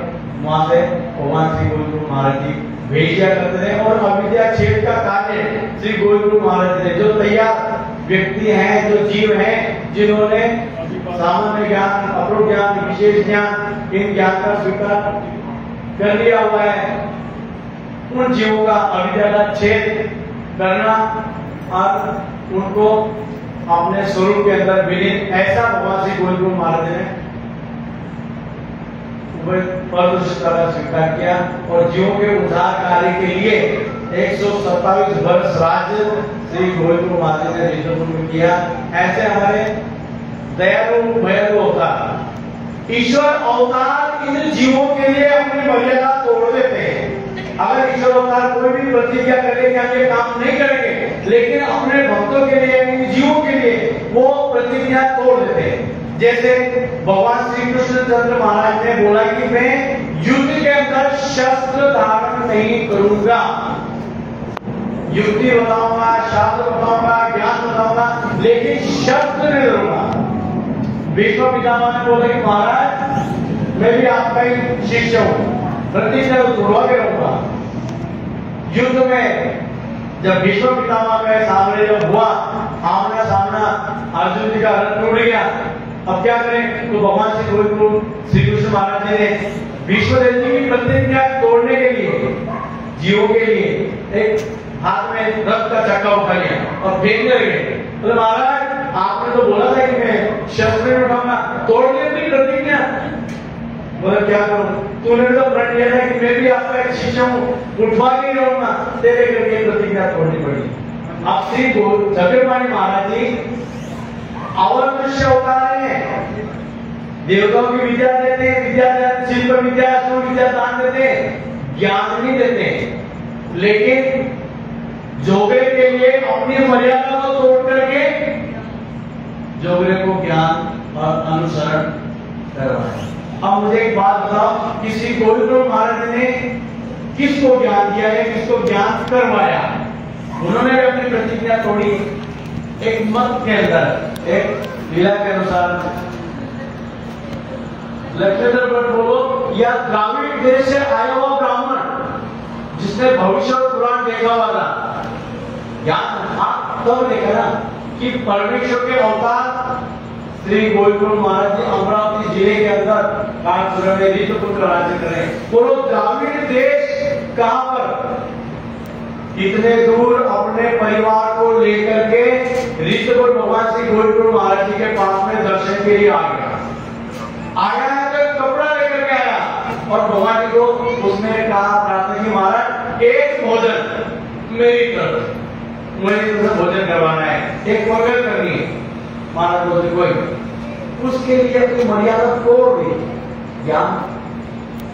वहां से भगवान श्री गोविंद महाराज जी भेजा करते थे। और अविद्या छेद का कार्य श्री गोविंद महाराज जी जो तैयार व्यक्ति हैं, जो जीव हैं, जिन्होंने सामान्य ज्ञान, अप्रोक्ष ज्ञान, विशेष ज्ञान, इन ज्ञान का स्वीकार कर लिया हुआ है, उन जीवों का अविद्या का छेद करना और उनको अपने स्वरूप के अंदर विलीन, ऐसा भगवान श्री गोविंद महाराज ने परदृष्टता का स्वीकार किया। और जीवों के उद्धार कार्य के लिए 127 वर्ष राज्य श्री गोविंद महाराज ने ऋषभपुर में किया। ऐसे हमारे दयालु भयालु अवतार, ईश्वर अवतार इन जीवों के लिए अपनी मर्यादा तोड़ देते हैं। अगर ईश्वर अवतार कोई भी प्रतिज्ञा करे कि हम ये काम नहीं करेंगे, लेकिन अपने भक्तों के लिए, इन जीवों के लिए वो प्रतिज्ञा तोड़ देते हैं। जैसे भगवान श्री कृष्णचंद्र महाराज ने बोला कि मैं युद्ध के अंदर शस्त्र धारण नहीं करूंगा, युक्ति बताऊंगा, शास्त्र बताऊंगा, ज्ञान बताऊंगा, लेकिन शस्त्र नहीं लूंगा। भीष्म पितामह ने बोला कि महाराज मैं भी आपका ही शिष्य हूं, प्रतिज्ञा तोड़वा के रहूंगा। युद्ध में जब भीष्म पितामह के सामने जब हुआ आमना सामना, अर्जुन जी का रथ टूट गया, अब क्या करें? तो भगवान श्री गोविंद श्री कृष्ण महाराज जी ने भीष्मदेव जी की प्रतिज्ञा तोड़ने के लिए, जीवों के लिए एक हाथ में रथ का चक्का उठा लिया और फेंकने लगे। तो महाराज आपने तो बोला था कि मैं शस्त्र नहीं उठाऊंगा, तोड़ दिया अपनी प्रतिज्ञा। बोला क्या करूं? तूने तो प्रण लिया था कि मैं भी आपका एक शिष्य हूं, उठवा के रहूंगा, तेरे करके प्रतिज्ञा तोड़नी पड़ी। अब श्री चक्रपाणी महाराज जी और मनुष्य अवतार है, देवताओं की विद्या देते हैं, विद्या शिल्प विद्या, अस्त्र विद्या दान देते हैं, ज्ञान नहीं देते। लेकिन जोगरे के लिए अपनी मर्यादा को तोड़ करके जोगरे को ज्ञान और अनुसरण करवाया। अब मुझे एक बात बताओ कि श्री गोविंद महाराज ने किसको ज्ञान दिया है, किसको ज्ञान करवाया? उन्होंने भी अपनी प्रतिज्ञा तोड़ी। एक मत के अंदर, एक लीला के अनुसार लक्ष्मण पर बोलो, या द्राविड़ देश से आया हुआ ब्राह्मण जिसने भविष्य और पुराण देखा हुआ था, ज्ञान आप तब देखा ना कि परमेश्वर के अवतार श्री गोविंद महाराज जी अमरावती जिले के अंदर कानपुर में ऋतुपुत्र राज्य करें। बोलो द्राविड़ देश कहां पर? इतने दूर अपने परिवार को लेकर के ऋतुपुर भगवान श्री गोविंद महाराज जी के पास में दर्शन के लिए आ गया। आया है तो कपड़ा लेकर के आया और भगवान जी को उसने कहा, प्रार्थना की महाराज एक भोजन मेरी तरफ, मुझे तुमसे भोजन करवाना है, एक मंगल करनी है। महाराज बोलते कोई, उसके लिए अपनी मर्यादा तोड़ दी, ज्ञान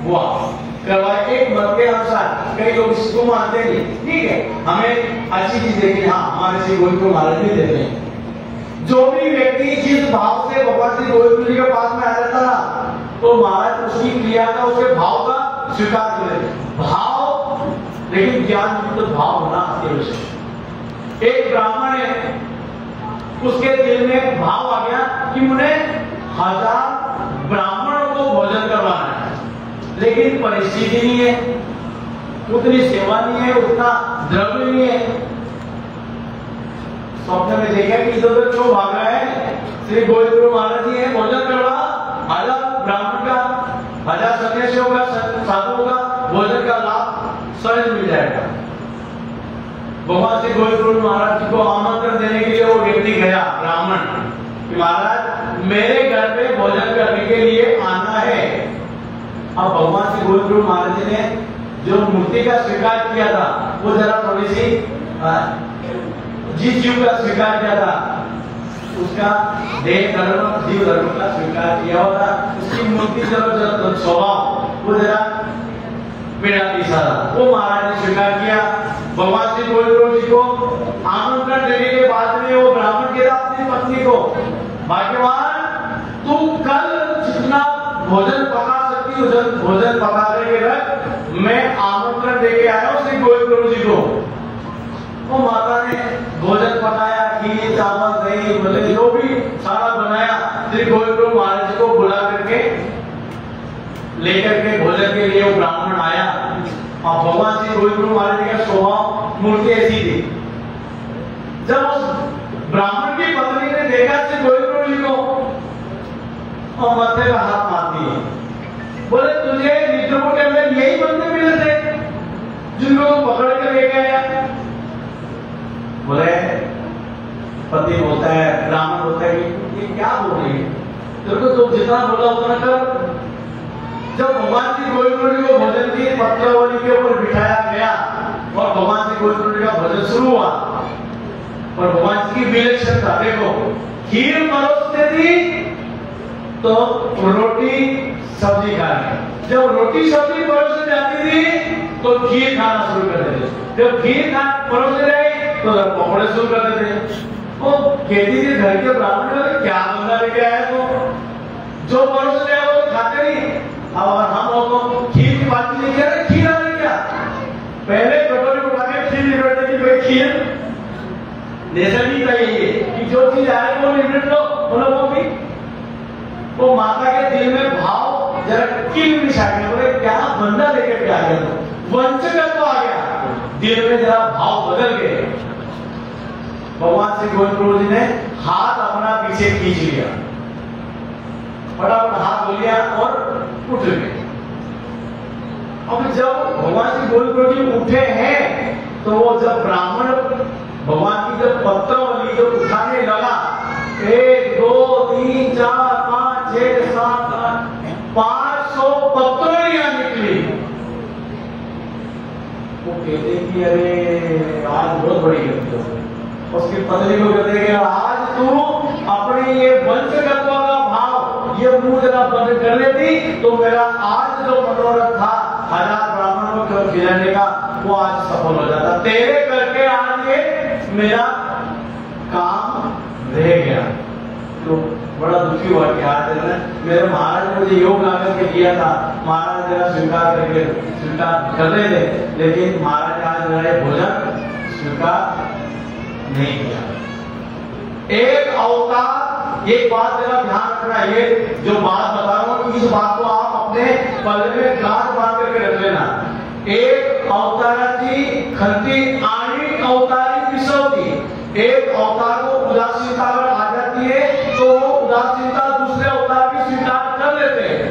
हुआ करवाए एक मत के अनुसार। कई लोग इसको मानते नहीं, ठीक है, हमें अच्छी चीज देखिए, हाँ हमारे श्री गोविंद महाराज भी देते हैं। जो भी व्यक्ति जिस भाव से भगवान श्री गोविंद जी के पास में आ जाता ना, तो महाराज उसकी क्रिया का, उसके भाव का स्वीकार करें। भाव, लेकिन ज्ञान तो भाव होना आवश्यक। एक ब्राह्मण है, उसके दिल में भाव आ गया कि मुझे 1000 ब्राह्मणों को भोजन करवाना है, लेकिन परिस्थिति नहीं है, उतनी सेवा नहीं है, उतना द्रव्य नहीं है। स्वप्न में देखा कि इधर उधर क्यों भाग रहा है? श्री गोविंद महाराज जी है, भोजन करवा, 1000 ब्राह्मण का, 1000 सन्यासियों का, साधुओं का भोजन का लाभ सहज मिल जाएगा। भगवान श्री गोविंद महाराज जी को आमंत्रण देने के लिए वो व्यक्ति गया, ब्राह्मण, कि महाराज मेरे घर पे भोजन करने के लिए आना है। अब भगवान श्री गोविंद महाराज जी ने जो मूर्ति का स्वीकार किया था, वो जरा थोड़ी सी जिस जीव का स्वीकार किया था, उसका देह धर्म, जीव धर्म का स्वीकार किया होता, उसकी मूर्ति जरा स्वभाव वो जरा मेरा पीछा था, वो महाराज ने स्वीकार किया। भगवान श्री गोविंद जी को आमंत्रण देने के बाद में वो ब्राह्मण कहता अपनी पत्नी को, भाग्यवान तू कल जितना भोजन पका सकती भोजन पका करके रख, मैं आमंत्रण देके आया हूं श्री गोविंद जी को। वो माता ने भोजन पकाया, खीर चावल बोले जो भी सारा बनाया, श्री गोविंद प्रभु महाराज जी को बुला करके लेकर के भोजन के लिए वो ब्राह्मण आया। और भगवान श्री गोविंद प्रभु महाराज जी का स्वभाव मूर्ति ऐसी थी, जब उस ब्राह्मण की पत्नी ने देखा श्री गोविंद प्रभु जी को और माथे पे हाथ मार दिए, बोले तुझे निद्रपुर के अंदर यही बंदे मिले थे जिनको पकड़ के लेके आया? बोले पति बोलता है, ब्राह्मण बोलता है कि ये क्या बोल रही है, तेरे तो जितना बोला उतना कर। जब भगवान श्री गोविंद प्रभु जी को भोजन की पत्रावली के ऊपर बिठाया गया और भगवान श्री गोविंद प्रभु जी का भोजन शुरू हुआ, और भगवान जी की विलक्षणता देखो, खीर परोसते थी तो रोटी सब्जी खाने, जब रोटी सब्जी परोसी जाती थी तो खीर खाना शुरू कर देते, जब खीर परोसे जाए तो पकौड़े शुरू कर देते। वो कहती थी घर के ब्राह्मण में क्या बंदा लेके आया, तो जो परोसे जाए वो खाते नहीं। अब अगर हम लोग खीर की बात लेके आ रहे, खीर आ रही क्या, पहले कटोरी उठा के खीर निकलते कि भाई खीर जैसा नहीं चाहिए कि जो चीज आ रही है वो निकल लो, वो भी वो माता के दिल में भाव जरा किल निशा गया, बोले क्या बंदा लेकर के आ गया, तो वंचक तो आ गया, दिल में जरा भाव बदल गए। भगवान श्री गोविंद प्रभु जी ने हाथ अपना पीछे खींच लिया, फटाफट हाथ धो लिया और उठ गए। अब जब भगवान श्री गोविंद प्रभु जी उठे हैं तो वो जब ब्राह्मण भगवान की जब पत्रावली जब उठाने लगा, 1 2 3 4 5 6 7 8 500 पत्रावलियां निकली। वो कहते कि अरे आज बहुत बड़ी गलती हो गई। उसकी पत्नी को कहते कि आज तू अपने ये वंशकत्व का भाव ये मुंह जरा बंद कर लेती तो मेरा आज जो मनोरथ था 1000 ब्राह्मणों को खिलाने का वो आज सफल हो जाता, तेरे करके आज ये मेरा काम रह गया। तो बड़ा दुखी हुआ कि आज मेरे महाराज ने मुझे योग ला करके दिया था, महाराज जरा स्वीकार कर रहे थे, लेकिन महाराज आज मेरा भोजन स्वीकार नहीं किया। एक अवतार, एक बात जरा ध्यान रखना, ये जो बात बता रहा हूं इस बात को आप अपने पल्ले में गांठ बांध करके रख लेना। एक अवताराची खंती आणि अवतारी विसवती, एक अवतार को उदासीनता अगर आ जाती है तो उदासीनता दूसरे अवतार की स्वीकार कर लेते हैं।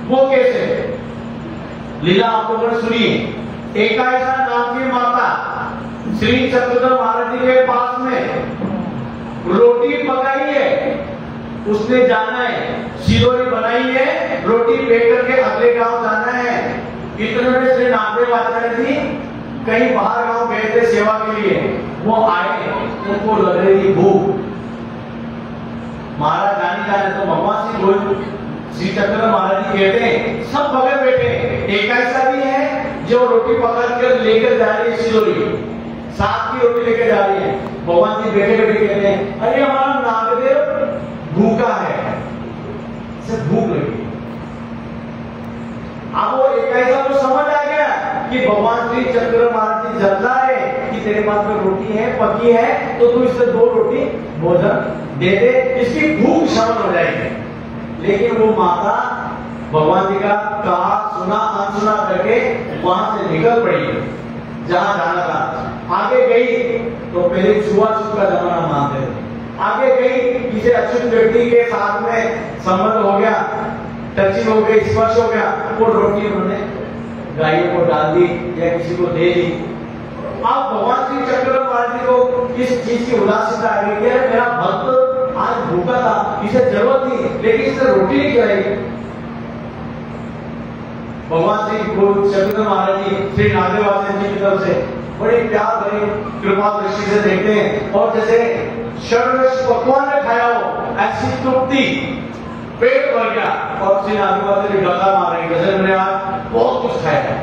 वो कैसे लीला आप लोगों ने सुनिए। एकाएसा नाम की माता श्री चक्रधर महाराज जी के पास में रोटी पकाई है, उसने जाना है, सिरोरी बनाई है, रोटी बेच करके अगले गांव जाना है। इतने में श्री नामदेव आचार्य जी कहीं बाहर गांव गए थे सेवा के लिए, वो आए, उनको लग रही थी भूख, महाराज जाने तो भगवान श्री गोविंद श्री चक्रधर महाराज जी कहते हैं सब बगल बैठे, एक ऐसा भी है जो रोटी पकड़ कर लेकर जा रही है, सिरोरी साथ की रोटी लेकर जा रही है। भगवान जी बैठे बैठे कहते हैं अरे हमारा नागदेव भूखा है, इसे भूख लगी। अब वो एक ऐसा तो समझ आ गया कि भगवान श्री चक्रधर महाराज जी जल्दा है कि तेरे पास में रोटी है पकी है तो तू इससे 2 रोटी भोजन दे दे, इसकी भूख शमन हो जाएगी। लेकिन वो माता भगवान जी का कहा सुना अनसुना करके वहां से निकल पड़ी जहां जाना था। आगे गई तो पहले छुआछूत का जमाना मानते थे, आगे गई किसी अछूत व्यक्ति के साथ में संबंध हो गया, टचिंग हो गई, स्पर्श हो गया, वो रोटी उन्होंने गायों को डाल दी या किसी को दे दी। अब भगवान श्री चक्रधर महाराज जी को इस चीज की उदासीनता आ गई, मेरा भक्त आज भूखा था, इसे जरूरत थी लेकिन इसे रोटी नहीं खिलाई। भगवान श्री चक्रधर महाराज जी श्री नागदेव आचार्य जी की तरफ से बड़ी प्यार भरी कृपा दृष्टि से देखते हैं, और जैसे षड्रस पकवान ने खाया हो ऐसी तृप्ति, पेट भर गया और श्री नागदेव आचार्य जी गला मार रहे गजल में आज बहुत कुछ खाया है।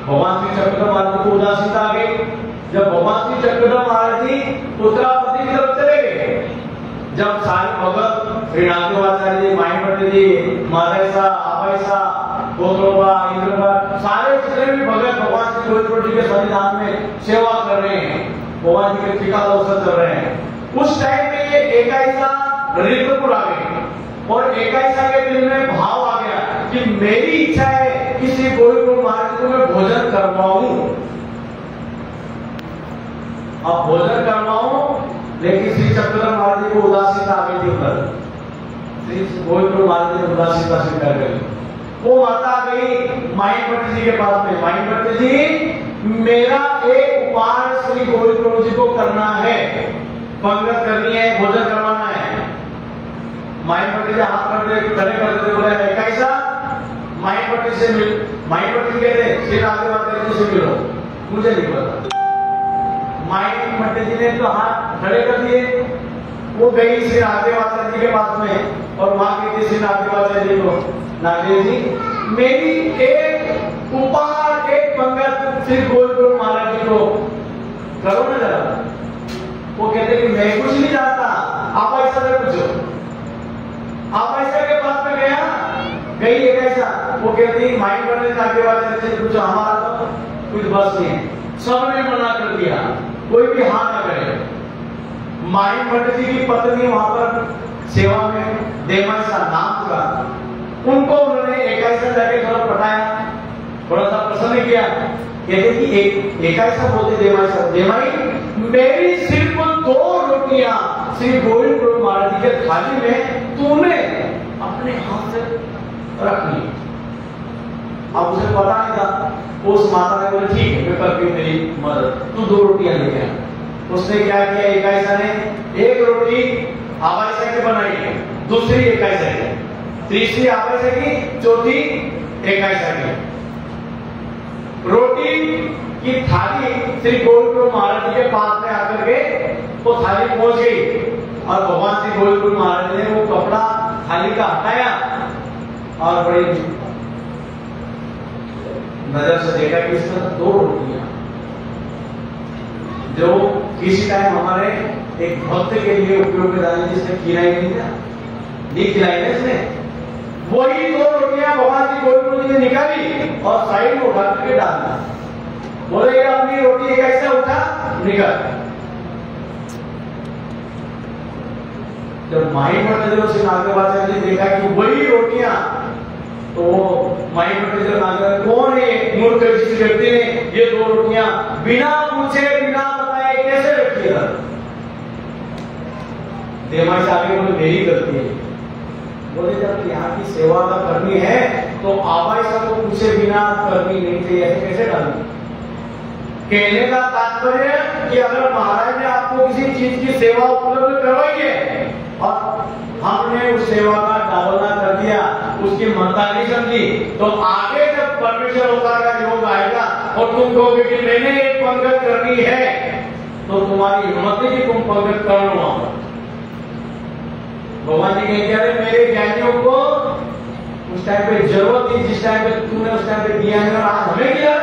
भगवान श्री चक्रधर महाराज को उदासीनता आ गई। जब भगवान श्री चक्रधर महाराज जी उत्तरापति की तरफ चले गए, जब सारे भगत श्री नागदेव आचार्य जी, माहिमती जी, माधैसा, आभैसा, गोत्रोबा, इंद्रबा, सारे जितने भी भगत भगवान श्री गोविंद प्रभु जी के सन्निधान में सेवा कर रहे हैं, भगवान जी के टीका अवसर कर रहे हैं, उस टाइम पे ये एकाईसा ऋतुपुर आ गई और एकाईसा के दिल में भाव आ गया कि मेरी इच्छा है कि श्री गोविंद गुरु महाराज को मैं भोजन करवाऊं। अब भोजन करवाऊं, लेकिन श्री चक्रधर महाराज जी को उदासीनता आ गई थी ऊपर। श्री गोविंद गुरु महाराज जी ने उदासीनता स्वीकार करी। वो माता आ गई माहिमती जी के पास में, माहिमती जी मेरा एक उपहार श्री गोविंद गुरु जी को करना है, पंगत करनी है, भोजन करवाना है। माहिमती जी हाथ खड़े करते बोले कैसा? माहिमती से मिल, माहिमती कहते श्री राघवाचार्य जी से मिलो, मुझे नहीं पता। माहिमती जी ने तो हाथ खड़े कर दिए। वो गई श्री राघवाचार्य जी के पास में और वहां कहती श्री राघवाचार्य जी को, नागदेव जी मेरी एक उपहार, एक पंगत श्री गोविंद गुरु महाराज जी को करो ना जरा। वो कहते कि मैं कुछ नहीं जानता, आप ऐसा से पूछो। आप ऐसा के पास में गया, गई है कैसा? वो कहती माइंड करने जाके वाले से पूछो, हमारा तो कुछ बस नहीं है। सबने मना कर दिया, कोई भी हाँ ना करे। माइंड भट्ट जी की पत्नी वहां पर सेवा में देमाइसा नाम का, उनको उन्होंने एकाईसा जाके थोड़ा पटाया, थोड़ा सा प्रसन्न किया। कहते कि एकाईसा बोलते देमाइसा, देमाई मेरी सिर्फ 2 रोटियां श्री गोविंद गुरु महाराज जी के थाली में तूने अपने हाथ से रख ली। अब उसे पता नहीं था। उस माता ने बोले ठीक है मैं करती हूँ तेरी मदद, तू 2 रोटियां लेके आ। उसने क्या किया, एकाईसा ने 1 रोटी आवाईसा की बनाई, दूसरी एकाईसा की, तीसरी आवाईसा की, चौथी एकाईसा की। रोटी की थाली श्री गोविंद गुरु महाराज जी के पास में आकर के वो थाली पहुंच गई और भगवान श्री गोविंद गुरु महाराज ने वो कपड़ा थाली का हटाया और बड़ी नजर से देखा कि इसमें 2 रोटियां, जो किसी टाइम हमारे एक भक्त के लिए उपयोग में डाली, जिसने खिलाई नहीं खिलाई ना इसने, वही 2 रोटियां भगवान श्री गोविंद गुरु जी ने निकाली और साइड में उठा करके डाल दिया। बोले ये अपनी रोटी कैसे उठा निकल। जब माही भट्ट से नागदेवाचार्य ने देखा कि वही रोटियां, तो माही भट्ट जो नागदेव कौन है मूर्ख जिस व्यक्ति ने ये 2 रोटियां बिना पूछे बिना बताए कैसे रखी है? देवाई साहब बोले मेरी गलती है। बोले जब यहाँ की सेवा करनी है तो आवाई सबको पूछे बिना करनी नहीं चाहिए, ऐसे कैसे डालनी? कहने का तात्पर्य कि अगर महाराज ने आपको किसी चीज की सेवा उपलब्ध करवाई है और हमने उस सेवा का डालना कर दिया, उसकी महत्ता नहीं समझी, तो आगे जब परमेश्वर अवतार का योग आएगा और तुम कहोगे कि मैंने एक पंगत करनी है, तो तुम्हारी हिम्मत नहीं कि तुम पंगत कर लो। भगवान जी कहते हैं मेरे ज्ञानियों को उस टाइम पे जरूरत थी, जिस टाइम पे तूने उस टाइम पे दिया है और आज हमें किया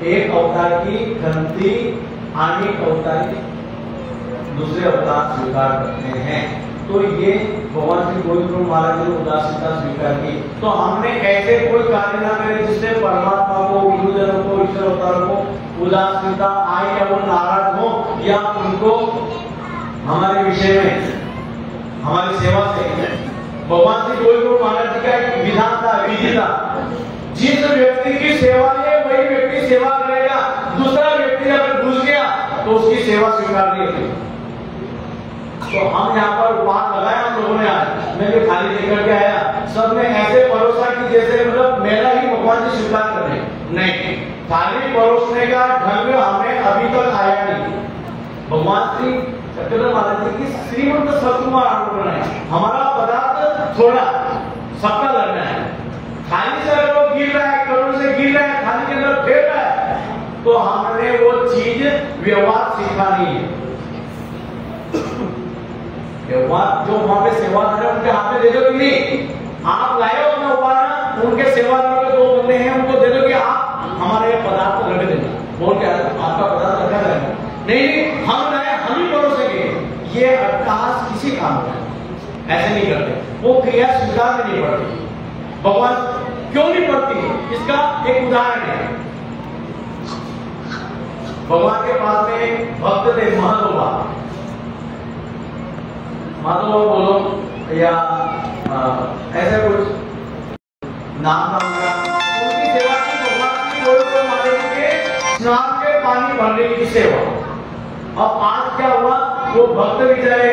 एक अवतार की गलती अनेक अवतार दूसरे अवतार स्वीकार करते हैं। तो ये भगवान श्री गोविंद गुरु महाराज ने उदासीनता स्वीकार की। तो हमने ऐसे कोई कार्य ना करे जिससे परमात्मा को, गुरुजनों को, ईश्वर अवतारों को उदासीनता आए या वो नाराज हो या उनको हमारे विषय में हमारी सेवा से। भगवान श्री गोविंद गुरु महाराज जी का एक विधान था, विधि था, जिस व्यक्ति की सेवा है वही व्यक्ति सेवा करेगा, दूसरा व्यक्ति अगर घुस गया तो उसकी सेवा स्वीकार नहीं होगी। तो हम यहाँ पर उपहार लगाया हम लोगों ने, आज मैं भी खाली लेकर के आया, सब ने ऐसे परोसा कि जैसे मतलब मेरा ही भगवान जी स्वीकार कर रहे। नहीं, थाली परोसने का ढंग हमें अभी तक आया नहीं। भगवान श्री चक्रधर महाराज जी की श्रीमंत सतकुमार आंदोलन है, हमारा पदार्थ थोड़ा सबका लगना है। थाली से अगर वो गिर रहा है, करोड़ से गिर रहा है, थाली के अंदर फेर रहा है, तो हमने वो चीज व्यवहार सीखा नहीं है। व्यवहार जो वहां पे सेवादार है उनके हाथ में दे दो कि नहीं, आप लाए हो अपना उपहार, उनके सेवादार के 2 बंदे हैं, उनको दे दो कि आप हमारे पदार्थ रख देना, बोल के आपका पदार्थ रखा जाएगा। नहीं, हम लाए, हम ही परोसेंगे। ये अट्टहास किसी काम का ऐसे नहीं करते, वो क्रिया स्वीकार नहीं पड़ती। भगवान क्यों नहीं पड़ती, इसका एक उदाहरण है। भगवान के पास में एक भक्त थे महतोबा, महतोबा बोलो या ऐसा कुछ नाम था उनका। उनकी सेवा की भगवान की कोई महादेव के स्नान के पानी भरने की सेवा। अब आज क्या हुआ, वो भक्त बेचारे